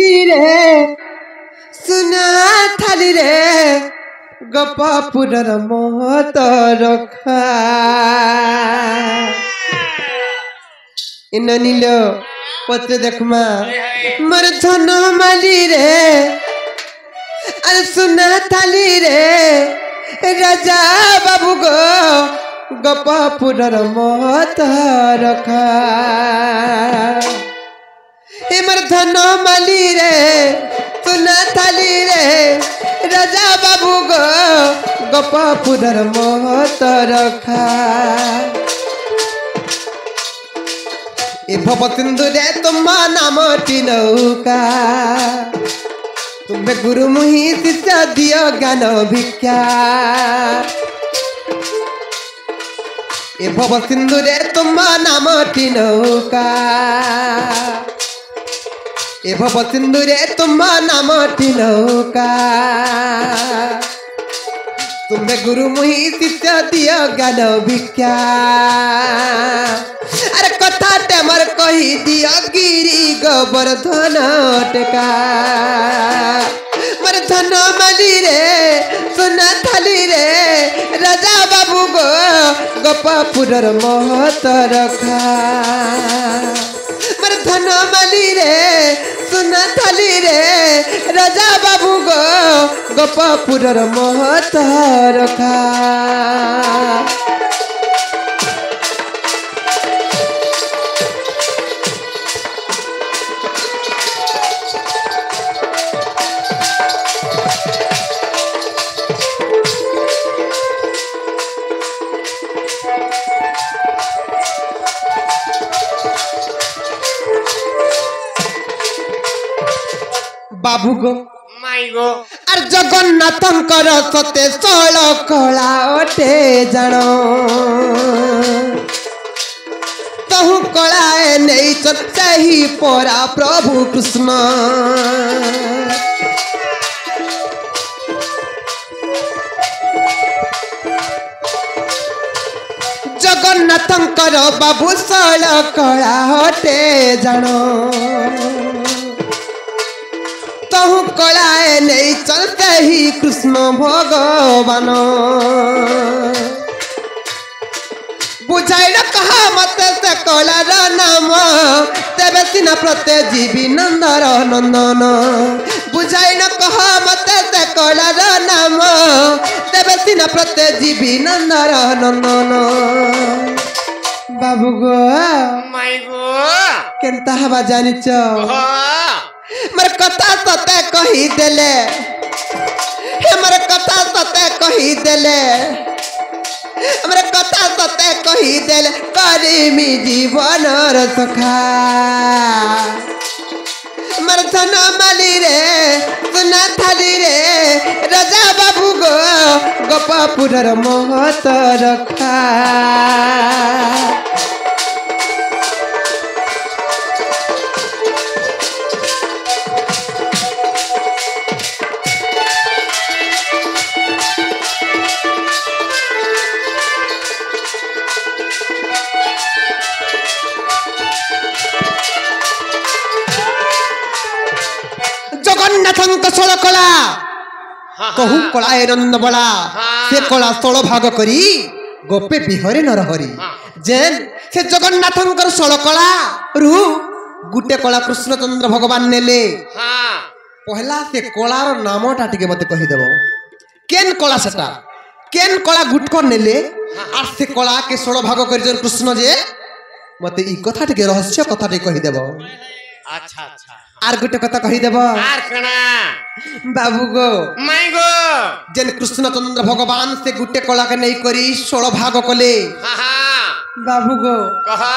माली रे सुना थाली रे गपापुरर महत रखा इन नील पत्र देखमा मर धन माली रे अरे सुना थाली रे राजा बाबू गो गपापुरर महत रखा मर धन माली रे सुना थाली रे राजा बाबू गो गपापुरर महत रखा ए भव सिंधु रे तुम नाम नौका तुम्हें गुरु मुहि शिष्य दियो ज्ञान भिक्षा ए भव सिंधु रे तुम नाम नौका ए भव सिंधु रे तुम नाम नौका तुम्हें गुरु मुहि शिष्य दियो ज्ञान भिक्षा अरे कथा टेमर कही दियो गिरी गोवर्धन टेका मर धन माली रे सुना थाली रे राजा बाबू गो गपापुरर महत रखा मर धन माली रे सुना थाली रे राजा बाबू गो गपापुरर महत रखा बाबू गो माई गो आर जगन्नाथंकर सते षोल कला अटे जान तहु कलाए नहीं सही परा प्रभु कृष्ण जगन्नाथंकर बाबू षोल कला अटे जान तहु कलाए नहीं चलते ही कृष्ण भगवान बुझाई कहा मत से कलार नाम तेरे सिना प्रत्ये जीवी नंदर नंदन बुझाई कहा मत से कलार नाम तेरे सिना प्रत्ये जीवी नंदर नंदन बाबू गो माई गो केनता हवा जानिच मर कथा सते कही देले हमर कथा सते कही देले हमर कथा सते कही देले करीमी जीवन सखा मर धन माली रे सुना थाली रे राजा बाबू गो गपापुरर महत रखा जगन्नाथंक षोल कला कहू कलाए नंद बड़ा से कला 16 भाग करी गोपे बिहरे नर हरि जेन से जगन्नाथंकर 16 कला रु गुटे कला कृष्णचंद्र भगवान नेले पहला से कलार नामटा टिके मते कहि देबो केन कला सेटा केन कला गुटकर नेले आर से कला के 16 भाग करी जन कृष्ण जे मते ई कथा टिके रहस्य कथा टिके कहि देबो अच्छा अच्छा आर गुटे कथा कहि देबो आर कणा बाबू गो माई गो जेन कृष्णचंद्र भगवान से गुटे कला के नहीं करी 16 भाग कले बाबू गो कहा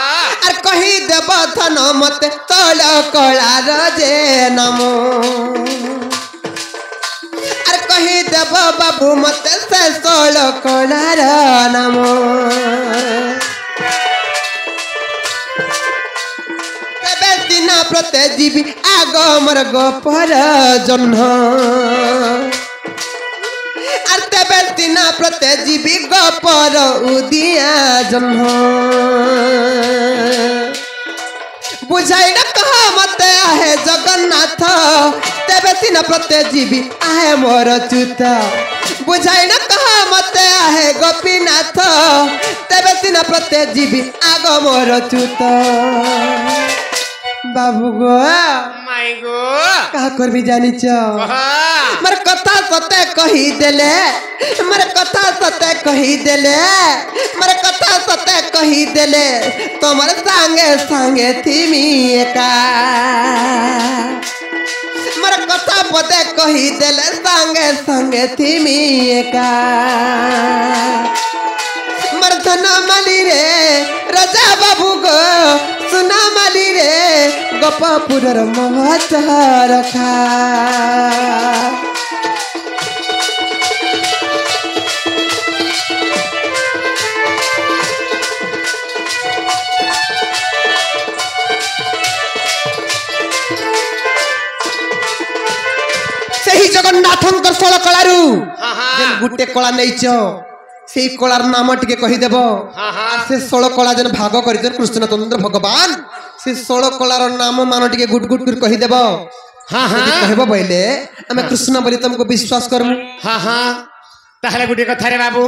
आर कही देब धन मते तोल कलार जे नाम आर कही देब बाबू मते से 16 कलार नाम दिना प्रत्ये जीवी आगमर गोपर जन्ह आर तेबे दिना प्रत्ये जीवी गोपर उदिया जन्ह बुझाई न कहा मत आहे जगन्नाथ गोपीनाथ तेबे सिना प्रत्यय जीवी आहे मोर च्युत बुझाई न कहा मते आहे गोपीनाथ तेबे सिना प्रत्यय जीवी आग मोर च्युत बाबू गो माई गो कहा करबी जानिच मोर कथा सते कही देले मोर कथा सते कही देले मोर कथा सते कही देले तोमर संगे संगे थीमी एका मोर कथा पते कही देले संगे संगे थीमी एका मोर धन माली रे राजा बाबू गो सुना माली रे गोपापुरर महत रखा सही जगन्नाथ षोल कलारू गुटे कला नहीं से कलार नाम टिके कहीदेव से 16 कला जन भाग कर कृष्णचंद्र भगवान से 16 कलार नाम मान टिके गुट गुट कर कहीदेव कहब बोले आम कृष्ण बोली तुमको विश्वास करमु हाँ हाँ ताहले गुटे कथा रे बाबू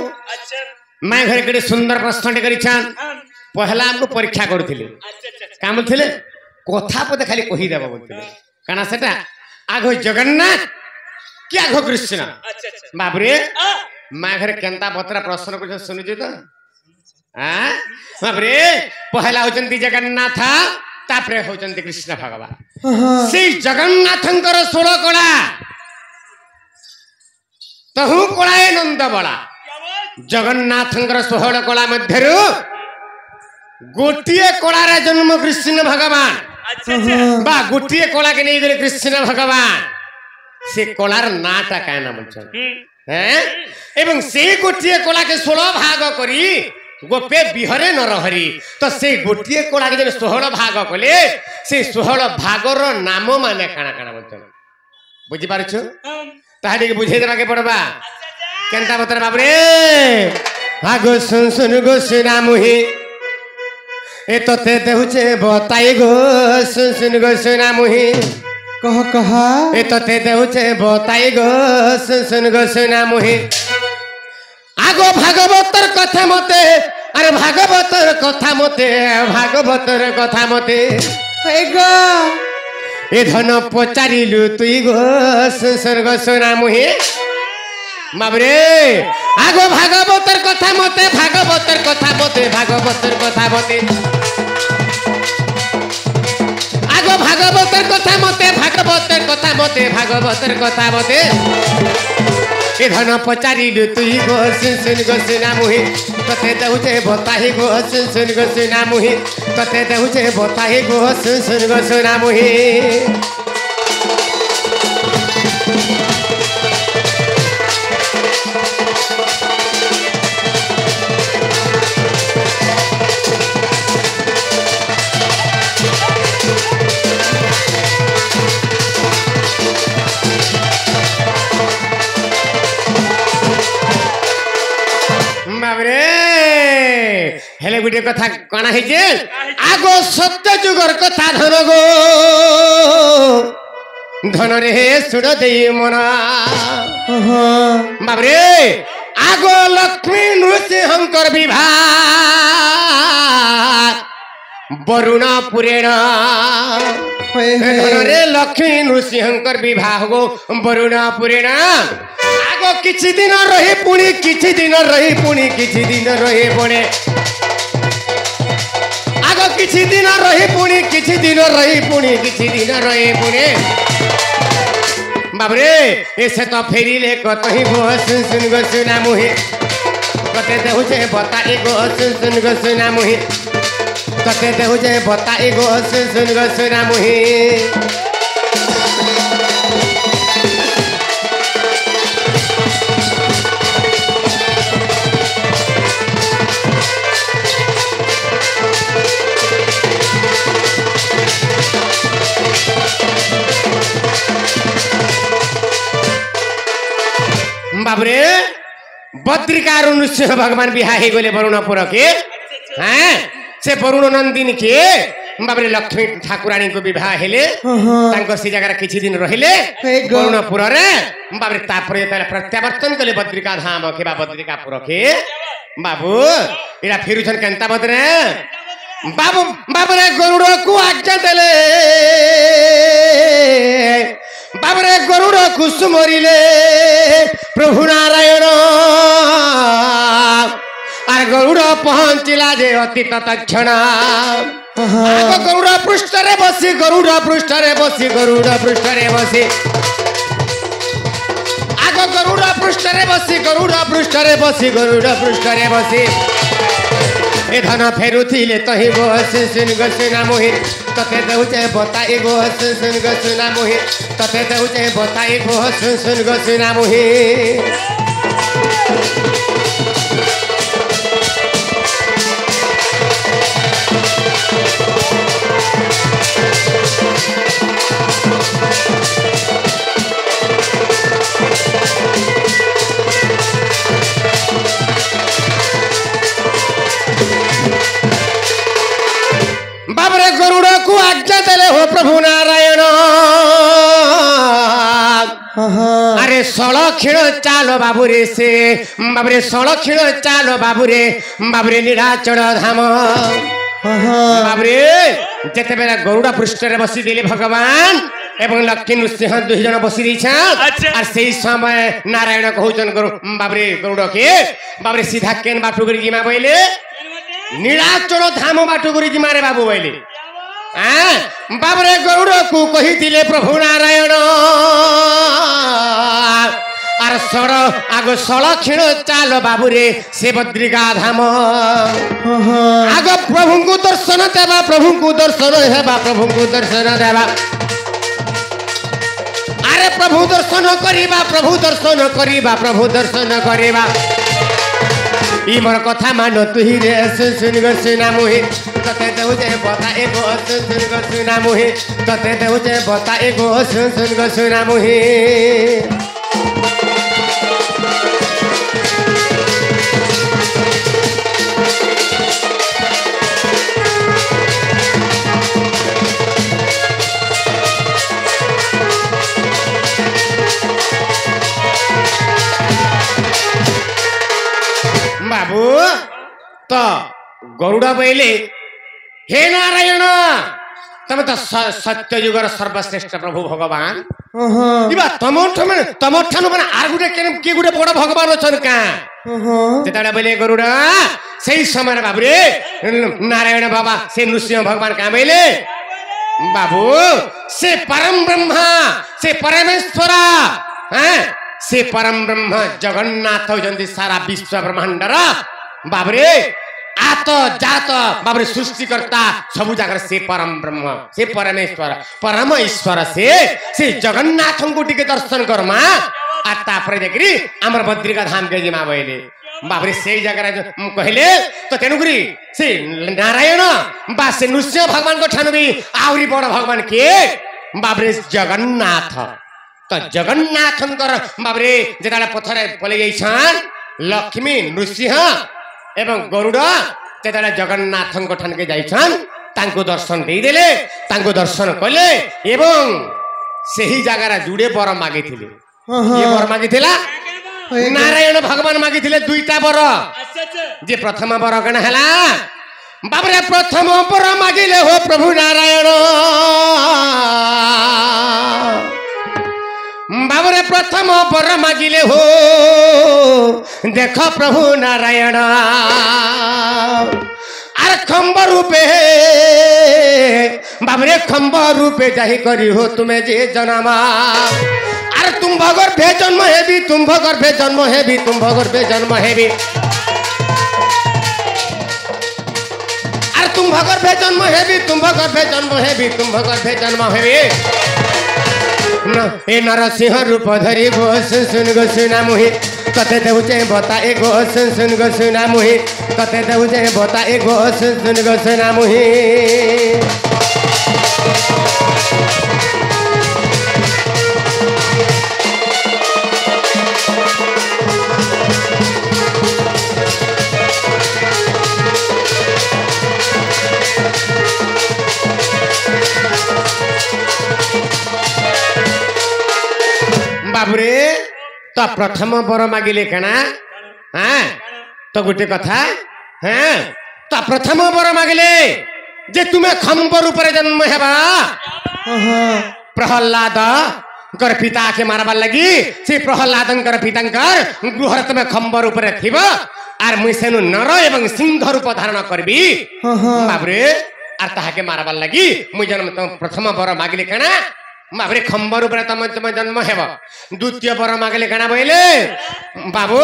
मैं घरे केडे सुंदर प्रश्न टे करिछान पहला हमको परीक्षा करथिले काम थिले कथा पते खाली कही देबो बोलथिले काना सेटा आगो जगन्नाथ कि आगो कृष्ण बाबरे मैं घरे केंता बतरा प्रश्न कर सुनिछु तो हां बाबरे पहला होचंती जगन्नाथ तापरे होचंती कृष्ण भगवान से जगन्नाथंकर 16 कला तहु कलाए नंद बड़ा जगन्नाथंकर 16 कला मध्यरु गोटिए कलार जन्म कृष्ण भगवान बा गोटिए कला के नहीं गले कृष्ण भगवान से कलार नाटा काय नाम हैं एवं से गोटिए कला के 16 भाग करी गोपे बिहरे नरहरी तो से गोटिए कला के 16 भाग कले से 16 भागर नाम माने काना काना बोलछन बुझी पारछु ताहाडी के बुझे देबा के पड़बा केनता बतर बाबरे भागो सुन सुन गो सुना मुही ए तोते देहुचे बताई गो सुन सुन गो सुना मुही कह कहा ए तोते देहुचे बताई गो सुन सुन गो सुना मुही आगो भागवतर कथा मते अरे भागवतर कथा मते भागवतर कथा मते हे गो ए धन पचारिलु तुई गो सुन सुन गो सुना मुही बाबरे आगो भागवतर कथा मते भागवतर कथा मते भागवतर कथा मते आगो भागवतर कथा मते भागवतर कथा मते भागवतर कथा मते ए धन पचारिलु तुई गो सुन सुन गो सुना मुही तते देउचे बताही गो सुन सुन गो सुना मुही तते देउचे बताही गो सुन सुन गो सुना मुही हेले गुटे कथा कणा हेजे आगो सत्य जुगर कथा धन गो धन रे सुड़ देई मना बाबरे आगो लक्ष्मी नृसिंहकर विवाह वरुण पुरेण धन रे लक्ष्मी नृसिंहकर विवाह गो वरुण पुरेण आगो किछि दिन रही पुणी किछि दिन रही पुणी किछि दिन रही पुणे आगो किछि दिन रही पुणी किछि दिन रही पुणी किछि दिन रही पुणे बाबरे ऐसे तो फेरिले कतही गो सुन सुन गो सुना मुही कते देहुचे बताई गो सुन सुन गो सुना मुही कते देहुचे बताई गो सुन सुन गो सुना मुही बाबरे बद्रिकार नृसिंह भगवान बिहा हे गले वरुणपुर के हैं से वरुण नंदिनी के बाबरे लक्ष्मी ठाकुराणी को विवाह हेले से जगह किछि दिन रहिले हे गो। गौणपुर रे बाबरे तापरे तले प्रत्यावर्तन कले बद्रिका धाम के बद्रिकापुर के बाबू इरा फिरुछन केनता बदरे बाबू बाबरे गरुड़ को आज्ञा देले बाबरे गरुड़ कुसुमरिले प्रभु नारायण आर गरुड़ पहुंचिला जे अति तत्क्षण आग गरुड़ पृष्ठरे बसी गरुड़ पृष्ठरे बसी गरुड़ पृष्ठरे बसी आग गरुड़ पृष्ठरे बसी गरुड़ पृष्ठरे बसी गरुड़ पृष्ठरे बसी ए धन फेरुथिले तहि गोस सुन गसना मोहि तते देउचे बताए गोस सुन गसना मोहि तते देउचे बताए गोस सुन गसना मोहि बाबरे गरुड़ को आज्ञा देले हो प्रभु नारायण अरे 16 क्षण चालो बाबुरे से बाबरे 16 क्षण चालो बाबुरे बाबरे नीलाचल धाम बाबरे जेते बेला गरुड़ पृष्ठ रे बसी दिले भगवान एवं लक्ष्मी नृसिंह दुई जन बसी दैछा और सही समय नारायण कहउचन बाबरे गरुड़ के बाबरे सीधा केन बाटू करी मा बोले नीलाचल धाम बाटू करी मारे बाबू बोले बाबरे गरुड़ को कही दिले प्रभु नारायण आर सर आग 16 क्षण चाल बाबुरे से बद्रिका धाम आग प्रभु को दर्शन देवा प्रभु को दर्शन हेबा प्रभु को दर्शन देवा अरे प्रभु दर्शन करिबा प्रभु दर्शन करिबा प्रभु दर्शन करिबा ई मोर कथा मान तुही रे सुन गसना मोहि तते देउचे बता एगो सुन गसना मोहि तते देउचे बता एगो सुन गसना मोहि बाबू तो गरुड़ बोले हे नारायण तम तो सत्य युगर सर्वश्रेष्ठ प्रभु भगवान इबा तम ठानु माने आर गुटे के गुटे बड़ भगवान अछन का जेताडा बोले गरुड़ सही समय बाबूरे नारायण बाबा से नृसिंह भगवान का बोले बाबू से परम ब्रह्मा से परमेश्वर हैं से परम ब्रह्म जगन्नाथ होजंती सारा विश्व ब्रह्मांडर बाबरे आत जात बाबरे सृष्टिकर्ता सबु जगह से परम ब्रह्म से परमेश्वर परम ईश्वर से जगन्नाथ को टिके दर्शन करमा आ तापर देखरी हमर बद्रिका धाम के जिमा बोले बाबरे से जगह कहले तो तेनुगरी से नारायण बा से नृसिंह भगवान को ठानु भी आउरी बड़ भगवान के बाबरे जगन्नाथ तो जगन्नाथ बाबरे जेता पथर पलि जाइछन लक्ष्मी नृसिंह एवं गरुड़ जेता जगन्नाथ ठान के जाइछन तांको दर्शन दे देले तांको दर्शन कले एवं सही जगह जुड़े बर मागिथिले ये बर मागिथिला नारायण भगवान मागिथिले दुईटा बर जे प्रथम बर कण हला बाबरे प्रथम बर मागिले हो प्रभु नारायण बाबरे प्रथम बर मागिले हो देख प्रभु नारायण आर खम्ब रूपे बाबरे खम्ब रूपे जाहि करी हो तुम्हें जे जनमा आर तुम भगर्भे जन्म हेबी तुम भगर्भे जन्म हेबी तुम भगर्भे जन्म हेबी आर तुम भगर्भे जन्म हेबी तुम भगर्भे जन्म हेबी तुम भगर्भे जन्म हेबी ए नरसिंह रूप धरी गो सुन गो सुना मुहि कते देउचे बता ए गो सुन गो सुना मुहि कते देउचे बता ए गो सुन गो सुना मुहि बाबुरे तो प्रथम बर मागिले कणा हाँ तो गोटे कथा हाँ तो प्रथम बर मागिले जे तुम्हें खंब रूप जन्म हेबा प्रहलाद कर पिता के मारबार लगी से प्रहलाद पिता गृह तुम्हें खंब रूप थी आर मुई सेनु नर एवं सिंह रूप धारण करबी बाबरे आर ताहाके मारबार लगी मुई जन्म प्रथम बर मागिले कणा बाबरे खंब रूप तुम जन्म हेब द्वितीय बर मागिले कणा बोले बाबू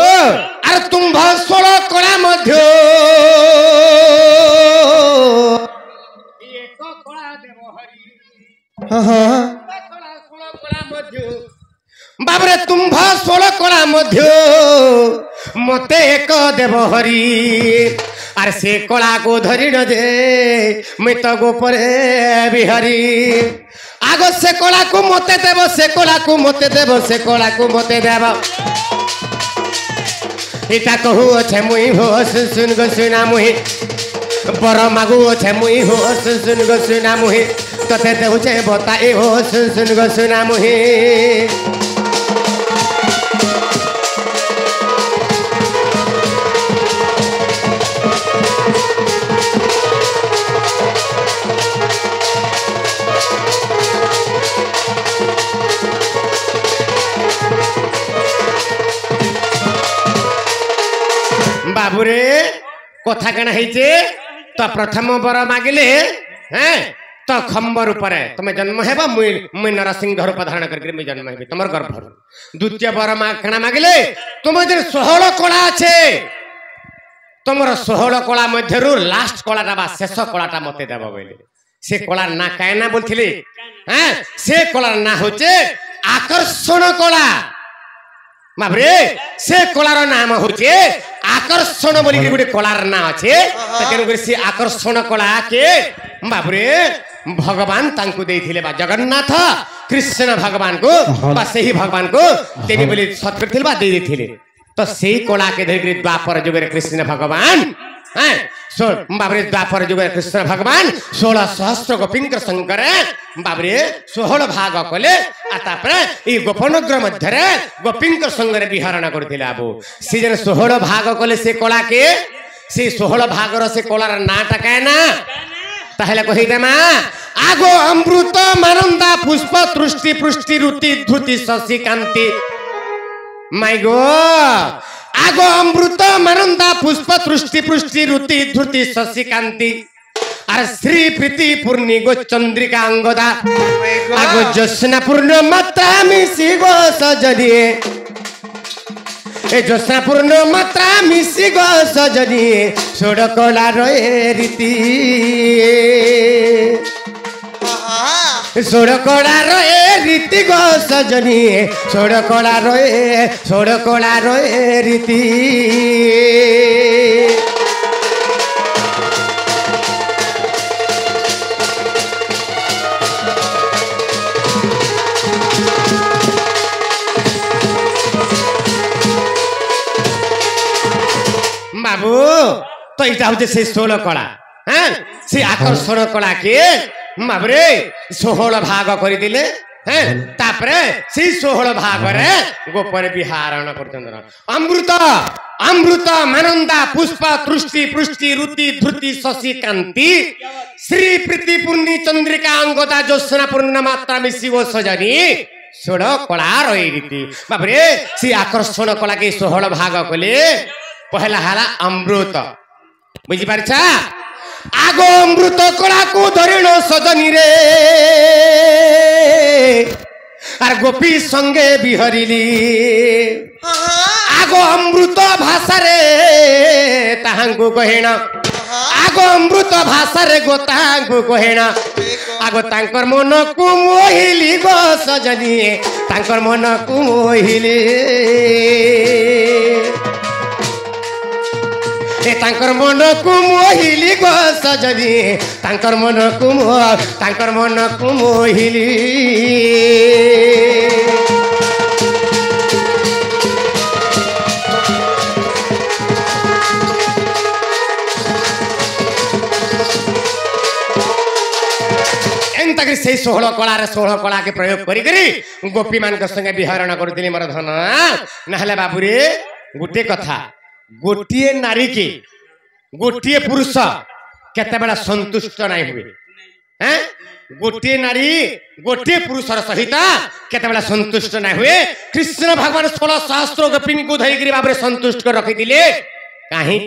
आर तुम 16 कला मध्य बाबरे तुम्भ 16 कला मध्य मते एक देव हरि आर से कला को धरी न दे मित गोपरे बिहारी आगो से कला को मते देव से कला को मते देव से कला को मते देव इता कहू अच्छे मुई हो सुन गो सुना मुही बर मागू अच्छे मुई हो सुन गो सुना मुही तते देउछे बताए हो सुन गो सुना मुही बाबुरे कथा कण है तो प्रथम बर मागिले हैं तो खंब रूप तुम जन्म हेब मुई नरसिंह रूप धारण करके मुई जन्म हेबी तुम गर्भ द्वितीय बर कणा मागिले तुम 16 कला अच्छे तुम 16 कला मध्य लास्ट कलाटा बा शेष कलाटा मते देव बोले से कलार ना कायना बोलथिले हैं से कलार ना होचे आकर्षण कला बाबरे से कलार नाम होचे आकर्षण बोली गोटे कलार ना अच्छे तेणुक से आकर्षण कला के बाबरे भगवान तांकु देइथिले बा जगन्नाथ कृष्ण भगवान को बा सेही भगवान को तेनी बोली सत्कृतिल बा दे देथिले तो सेही कला के धरि द्वापर जुगे कृष्ण भगवान हैं सो बाबरे द्वापर जुगे कृष्ण भगवान 16 सहस्र गोपिंक शंकर बाबरे 16 भाग कले आ तापर ई गोपनग्र मध्य रे गोपिंक संगर विहरण करथिले आबो से जन 16 भाग कले से कला के से 16 भागर से कलार नाटा कायना ताहले कहि देमा आगो अमृत मानंदा पुष्प तृष्टि पुष्टि रुति धुति शशि कांति माय गो आगो अमृत मानंदा पुष्प तृष्टि पुष्टि रुति धुति शशि कांति आर श्री प्रीति पूर्णि गो चंद्रिका अंगदा आगो ज्योत्स्ना पूर्ण मात्रा मिसी गो सजनी ए ज्योत्स्ना पूर्ण मात्रा मिसी गो सजनी सोड़ कला रे रीति सोड़ कला रे रीति गो सजनी सोड़ कला रे रीति बाबू तो इटा होते से 16 कला हैं से आकर्षण कला के बाबरे 16 भाग कर दिले हैं तापरे से 16 भाग रे गोपर विहारण करचंद्र अमृत अमृत मानंदा पुष्प तृष्टि पुष्टि रुति धृति शशि कांति श्री प्रीति पूर्णि चंद्रिका अंगदा ज्योत्स्ना पूर्ण मात्रा मिसी वो सजनी सोड़ कला रही रीति बाबरे से आकर्षण कला के 16 भाग कले पहला हाला अमृत बुझी पारछा आगो अमृत कला को धरिण सजनी रे आर गोपी संगे बिहरिली आगो अमृत भाषा रे ताहांकु कहेण आगो अमृत भाषा रे गो ताहांकु कहेण आगो तांकर मन को मोहिली गो सजनी तांकर मन को मोहिली तांकर मन को मोहिली गो सजनी तांकर मन को मोहिली से 16 कलार 16 कला के प्रयोग करी करी गोपी मान संगे विहरण करुली मोर धन ना बाबू रे गोटे कथा गोटे नारी के गोटे पुरुष केते बड़ा संतुष्ट नहीं हुए हैं गोटे नारी गोटे पुरुषर सहित केते बड़ा संतुष्ट नहीं हुए कृष्ण भगवान 16 सहस्र गोपी को धरिक बाबू संतुष्ट कर रखी कहीं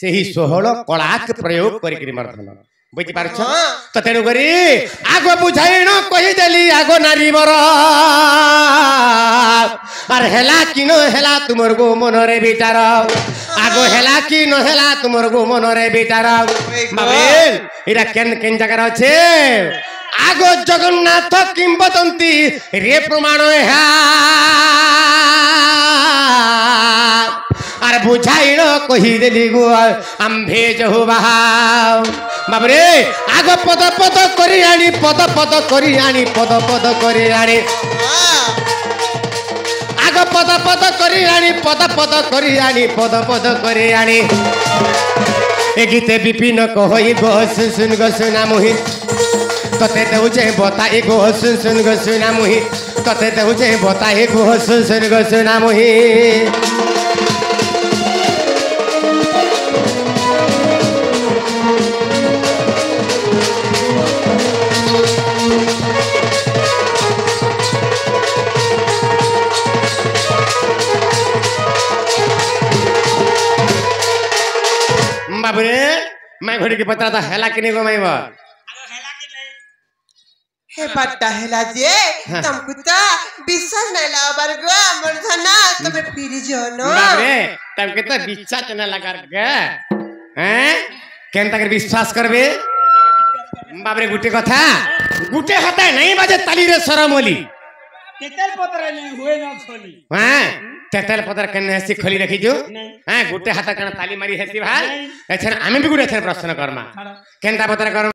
से ही 16 कला के प्रयोग करी मर्दन बुझी पार तो तेणु करी आग बुझाई न कहीदेली आग नारी मोर आर हेला कि न हेला तुमर गो मनरे बेटार आग हेला कि न हेला तुमर गो मनरे बेटार बाबे इरा केन केन जगह अच्छे आग जगन्नाथ किंबदंती रे प्रमाण है आर बुझाई न कहीदेली गो आंभे जहु बहाव बाबरे आग पद पद करी आनी पद पद करी आनी पद पद करी आनी आग पद पद करी आनी पद पद करी आनी पद पद करी आनी ए गीते विपिन कहि गो सुन सुन गो सुना मुहि तते देउजे बताई गो सुन सुन गो सुना मुहि तते देउजे बताई गो सुन सुन गो सुना मुहि बाबरे मैं घड़ी के पता था हेला कि नहीं गो मैं हे पट्टा हेला जे तुमको तो विश्वास नहीं लगा बरगो मोर धना तुम्हें फिर जो नो बाबरे तुमके तो विश्वास न लगा के हैं केन तक विश्वास करबे बाबरे गुटे कथा गुटे हता नहीं बाजे ताली रे सरमोली तेतल पत्र नहीं हुए ना खोली हां तेतल पत्र कने हसी खोली रखी जो हां गुटे हाथ कने ताली मारी हसी भाई अच्छा आमे भी गुटे प्रश्न करमा केनता पत्र कर